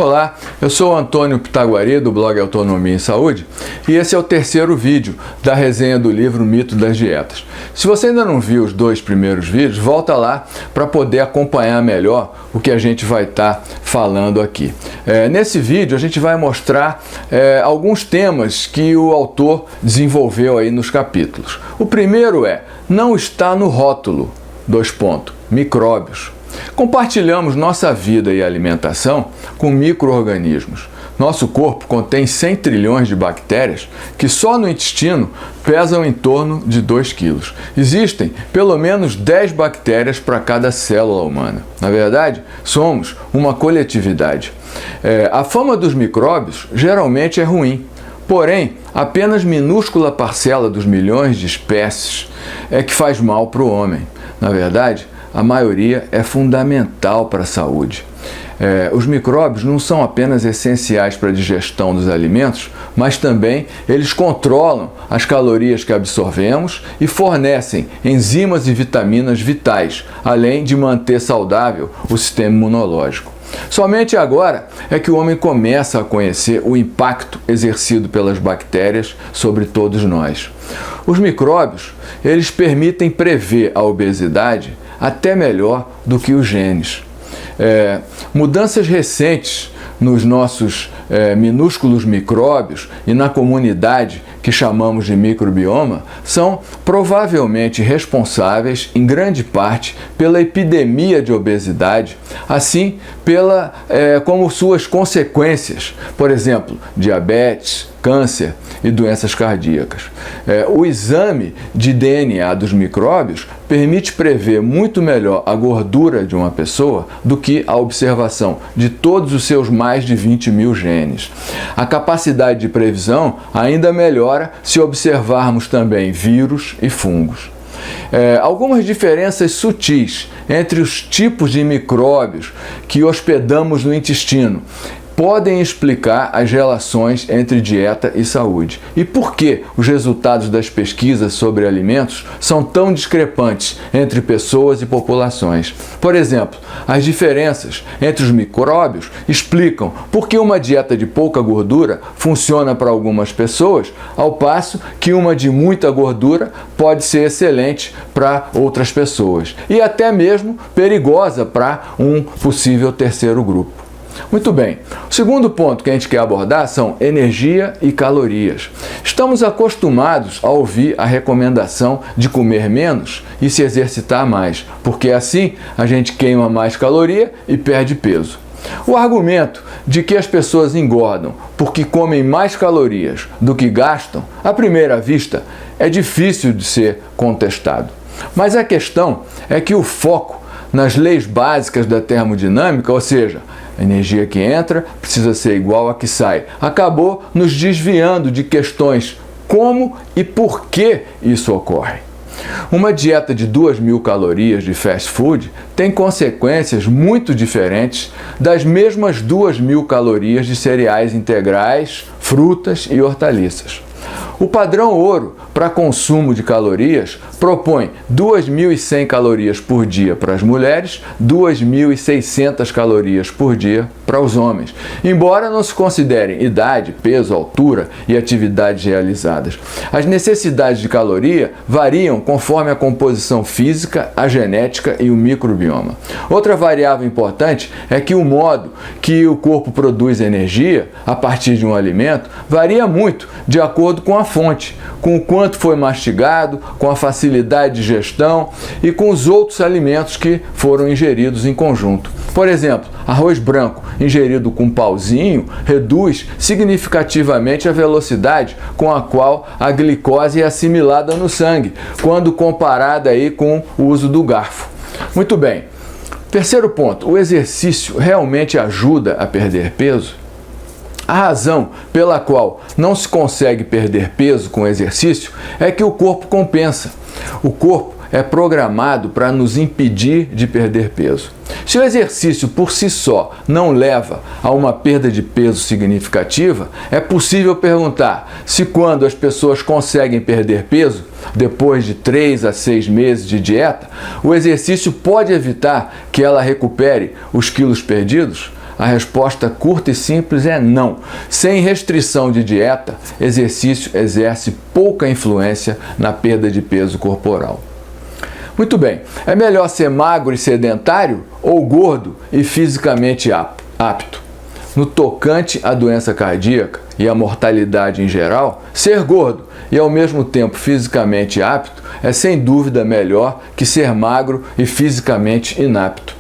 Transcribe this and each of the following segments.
Olá, eu sou o Antônio Pitaguari, do blog Autonomia em Saúde, e esse é o terceiro vídeo da resenha do livro Mito das Dietas. Se você ainda não viu os dois primeiros vídeos, volta lá para poder acompanhar melhor o que a gente vai estar falando aqui. Nesse vídeo a gente vai mostrar alguns temas que o autor desenvolveu aí nos capítulos. O primeiro é, não está no rótulo, micróbios. Compartilhamos nossa vida e alimentação com micro-organismos. Nosso corpo contém 100 trilhões de bactérias que só no intestino pesam em torno de 2 quilos. Existem pelo menos 10 bactérias para cada célula humana. Na verdade, somos uma coletividade. A fama dos micróbios geralmente é ruim. Porém, apenas minúscula parcela dos milhões de espécies é que faz mal para o homem. Na verdade, a maioria é fundamental para a saúde. Os micróbios não são apenas essenciais para a digestão dos alimentos, mas também eles controlam as calorias que absorvemos e fornecem enzimas e vitaminas vitais, além de manter saudável o sistema imunológico. Somente agora é que o homem começa a conhecer o impacto exercido pelas bactérias sobre todos nós. Os micróbios, eles permitem prever a obesidade até melhor do que os genes. Mudanças recentes nos nossos minúsculos micróbios e na comunidade que chamamos de microbioma são provavelmente responsáveis, em grande parte, pela epidemia de obesidade, assim como suas consequências, por exemplo, diabetes, câncer e doenças cardíacas. O exame de DNA dos micróbios permite prever muito melhor a gordura de uma pessoa do que a observação de todos os seus mais de 20 mil genes. A capacidade de previsão ainda melhora se observarmos também vírus e fungos. Algumas diferenças sutis entre os tipos de micróbios que hospedamos no intestino podem explicar as relações entre dieta e saúde. E por que os resultados das pesquisas sobre alimentos são tão discrepantes entre pessoas e populações? Por exemplo, as diferenças entre os micróbios explicam por que uma dieta de pouca gordura funciona para algumas pessoas, ao passo que uma de muita gordura pode ser excelente para outras pessoas e até mesmo perigosa para um possível terceiro grupo. Muito bem, o segundo ponto que a gente quer abordar são energia e calorias. Estamos acostumados a ouvir a recomendação de comer menos e se exercitar mais, porque assim a gente queima mais caloria e perde peso. O argumento de que as pessoas engordam porque comem mais calorias do que gastam, à primeira vista, é difícil de ser contestado. Mas a questão é que o foco nas leis básicas da termodinâmica, ou seja, a energia que entra precisa ser igual à que sai, acabou nos desviando de questões como e por que isso ocorre. Uma dieta de 2.000 calorias de fast food tem consequências muito diferentes das mesmas 2.000 calorias de cereais integrais, frutas e hortaliças. O padrão ouro para consumo de calorias propõe 2.100 calorias por dia para as mulheres, 2.600 calorias por dia para os homens, embora não se considerem idade, peso, altura e atividades realizadas. As necessidades de caloria variam conforme a composição física, a genética e o microbioma. Outra variável importante é que o modo que o corpo produz energia a partir de um alimento varia muito de acordo com a fonte, com o quanto foi mastigado, com a facilidade de digestão e com os outros alimentos que foram ingeridos em conjunto. Por exemplo, arroz branco ingerido com pauzinho reduz significativamente a velocidade com a qual a glicose é assimilada no sangue, quando comparada aí com o uso do garfo. Muito bem. Terceiro ponto, o exercício realmente ajuda a perder peso? A razão pela qual não se consegue perder peso com exercício é que o corpo compensa. O corpo é programado para nos impedir de perder peso. Se o exercício por si só não leva a uma perda de peso significativa, é possível perguntar se quando as pessoas conseguem perder peso, depois de 3 a 6 meses de dieta, o exercício pode evitar que ela recupere os quilos perdidos? a resposta curta e simples é não. Sem restrição de dieta, exercício exerce pouca influência na perda de peso corporal. Muito bem, é melhor ser magro e sedentário ou gordo e fisicamente apto? No tocante à doença cardíaca e à mortalidade em geral, ser gordo e ao mesmo tempo fisicamente apto é sem dúvida melhor que ser magro e fisicamente inapto.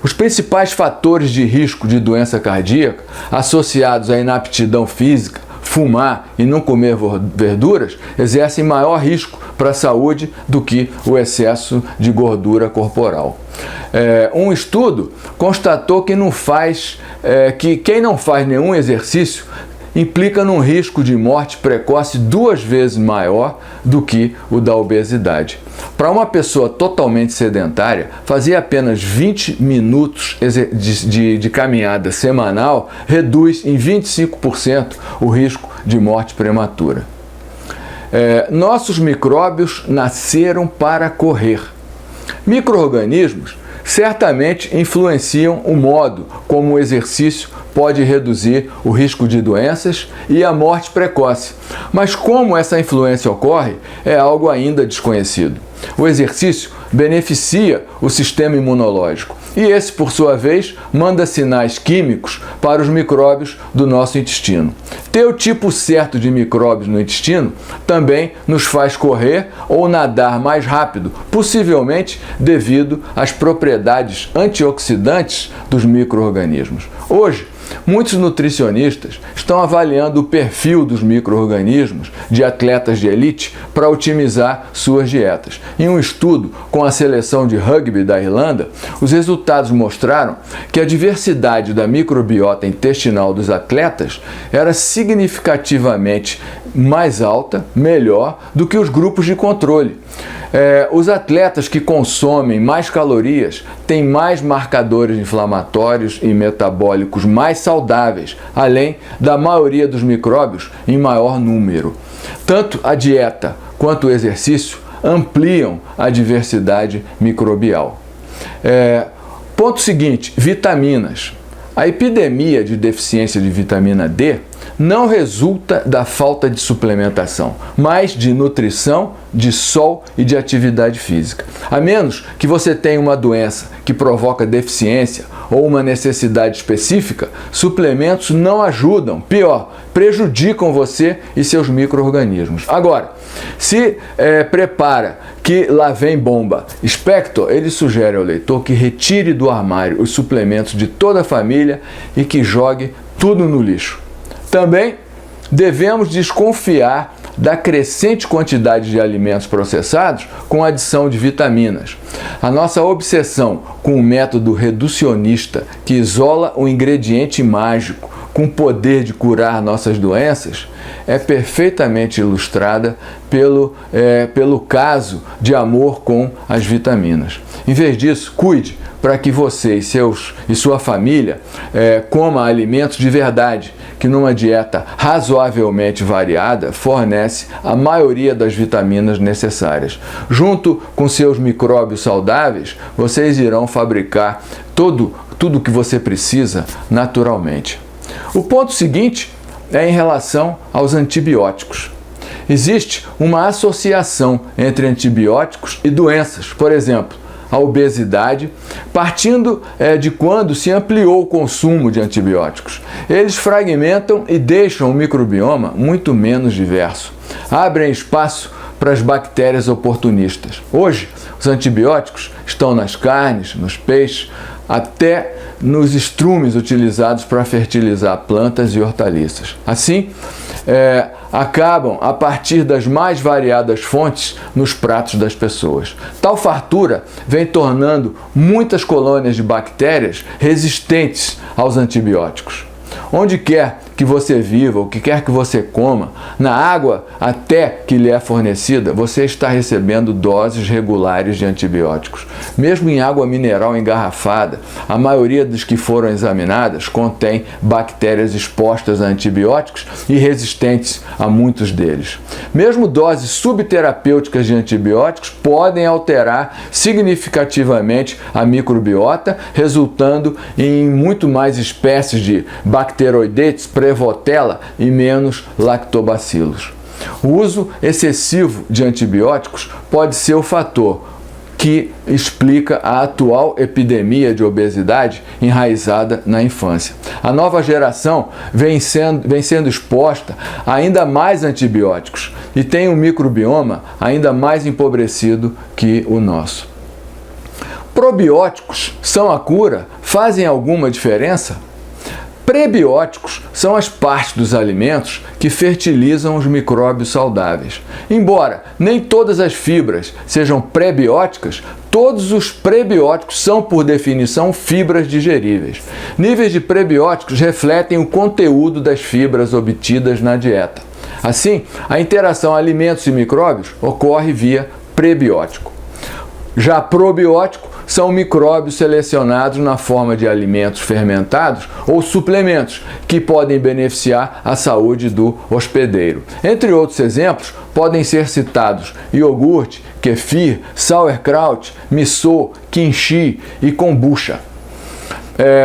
Os principais fatores de risco de doença cardíaca associados à inaptidão física, fumar e não comer verduras, exercem maior risco para a saúde do que o excesso de gordura corporal. Um estudo constatou que quem não faz nenhum exercício implica num risco de morte precoce 2 vezes maior do que o da obesidade. Para uma pessoa totalmente sedentária, fazer apenas 20 minutos de caminhada semanal reduz em 25% o risco de morte prematura. Nossos micróbios nasceram para correr. Micro-organismos certamente influenciam o modo como o exercício pode reduzir o risco de doenças e a morte precoce. Mas como essa influência ocorre é algo ainda desconhecido. O exercício beneficia o sistema imunológico e esse, por sua vez, manda sinais químicos para os micróbios do nosso intestino. Ter o tipo certo de micróbios no intestino também nos faz correr ou nadar mais rápido, possivelmente devido às propriedades antioxidantes dos micro-organismos. Hoje, muitos nutricionistas estão avaliando o perfil dos micro-organismos de atletas de elite para otimizar suas dietas. Em um estudo com a seleção de rugby da Irlanda, os resultados mostraram que a diversidade da microbiota intestinal dos atletas era significativamente mais alta, melhor, do que os grupos de controle. Os atletas que consomem mais calorias têm mais marcadores inflamatórios e metabólicos mais saudáveis, além da maioria dos micróbios em maior número. Tanto a dieta quanto o exercício ampliam a diversidade microbial. Ponto seguinte, vitaminas. A epidemia de deficiência de vitamina D não resulta da falta de suplementação, mas de nutrição, de sol e de atividade física. A menos que você tenha uma doença que provoca deficiência ou uma necessidade específica, suplementos não ajudam, pior, prejudicam você e seus micro-organismos. Agora, se prepara que lá vem bomba, Spector, ele sugere ao leitor que retire do armário os suplementos de toda a família e que jogue tudo no lixo. Também devemos desconfiar da crescente quantidade de alimentos processados com adição de vitaminas. A nossa obsessão com o método reducionista que isola um ingrediente mágico com o poder de curar nossas doenças é perfeitamente ilustrada pelo caso de amor com as vitaminas. Em vez disso, cuide para que você e sua família coma alimentos de verdade, que numa dieta razoavelmente variada fornece a maioria das vitaminas necessárias. Junto com seus micróbios saudáveis, vocês irão fabricar tudo o que você precisa naturalmente. O ponto seguinte é em relação aos antibióticos. Existe uma associação entre antibióticos e doenças, por exemplo, a obesidade, partindo de quando se ampliou o consumo de antibióticos. Eles fragmentam e deixam o microbioma muito menos diverso. Abrem espaço para as bactérias oportunistas. Hoje, os antibióticos estão nas carnes, nos peixes, até nos estrumes utilizados para fertilizar plantas e hortaliças. Assim, acabam a partir das mais variadas fontes nos pratos das pessoas. Tal fartura vem tornando muitas colônias de bactérias resistentes aos antibióticos. Onde quer que você viva, o que quer que você coma, na água até que lhe é fornecida, você está recebendo doses regulares de antibióticos. Mesmo em água mineral engarrafada, a maioria dos que foram examinadas contém bactérias expostas a antibióticos e resistentes a muitos deles. Mesmo doses subterapêuticas de antibióticos podem alterar significativamente a microbiota, resultando em muito mais espécies de Bacteroidetes, Prevotella e menos lactobacilos. O uso excessivo de antibióticos pode ser o fator que explica a atual epidemia de obesidade enraizada na infância. A nova geração vem sendo exposta a ainda mais antibióticos e tem um microbioma ainda mais empobrecido que o nosso. Probióticos são a cura? Fazem alguma diferença? Prebióticos são as partes dos alimentos que fertilizam os micróbios saudáveis. Embora nem todas as fibras sejam prebióticas, todos os prebióticos são, por definição, fibras digeríveis. Níveis de prebióticos refletem o conteúdo das fibras obtidas na dieta. Assim, a interação alimentos e micróbios ocorre via prebiótico. Já probiótico são micróbios selecionados na forma de alimentos fermentados ou suplementos que podem beneficiar a saúde do hospedeiro. Entre outros exemplos, podem ser citados iogurte, kefir, sauerkraut, miso, kimchi e kombucha.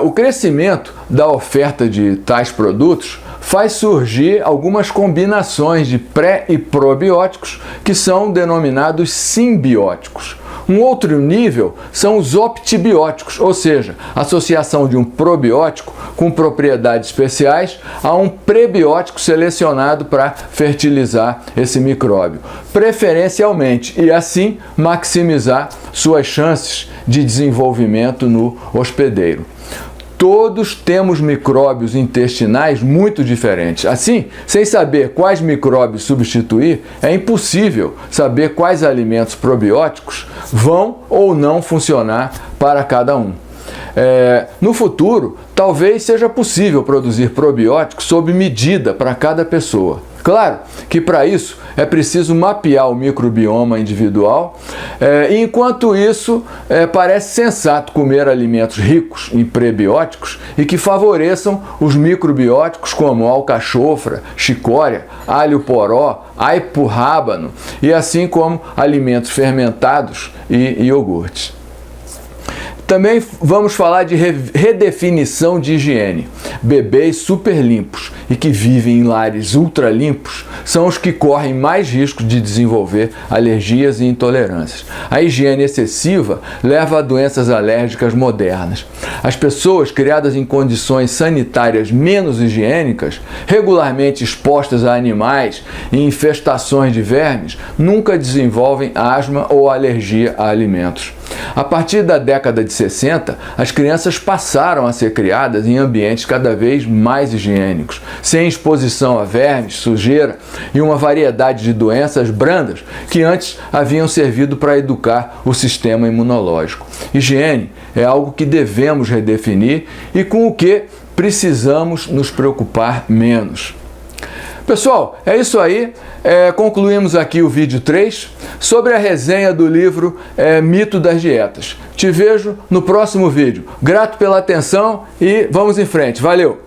O crescimento da oferta de tais produtos faz surgir algumas combinações de pré e probióticos que são denominados simbióticos. Um outro nível são os optibióticos, ou seja, associação de um probiótico com propriedades especiais a um prebiótico selecionado para fertilizar esse micróbio, preferencialmente, e assim maximizar suas chances de desenvolvimento no hospedeiro. Todos temos micróbios intestinais muito diferentes. Assim, sem saber quais micróbios substituir, é impossível saber quais alimentos probióticos vão ou não funcionar para cada um. No futuro, talvez seja possível produzir probióticos sob medida para cada pessoa. Claro que para isso é preciso mapear o microbioma individual, e enquanto isso parece sensato comer alimentos ricos em prebióticos e que favoreçam os microbióticos como alcachofra, chicória, alho poró, aipo rábano e assim como alimentos fermentados e iogurtes. Também vamos falar de redefinição de higiene. Bebês super limpos e que vivem em lares ultra limpos são os que correm mais risco de desenvolver alergias e intolerâncias. A higiene excessiva leva a doenças alérgicas modernas. As pessoas criadas em condições sanitárias menos higiênicas, regularmente expostas a animais e infestações de vermes, nunca desenvolvem asma ou alergia a alimentos. A partir da década de 60, as crianças passaram a ser criadas em ambientes cada vez mais higiênicos, sem exposição a vermes, sujeira e uma variedade de doenças brandas que antes haviam servido para educar o sistema imunológico. Higiene é algo que devemos redefinir e com o que precisamos nos preocupar menos. Pessoal, é isso aí. Concluímos aqui o vídeo 3 sobre a resenha do livro Mito das Dietas. Te vejo no próximo vídeo. Grato pela atenção e vamos em frente. Valeu!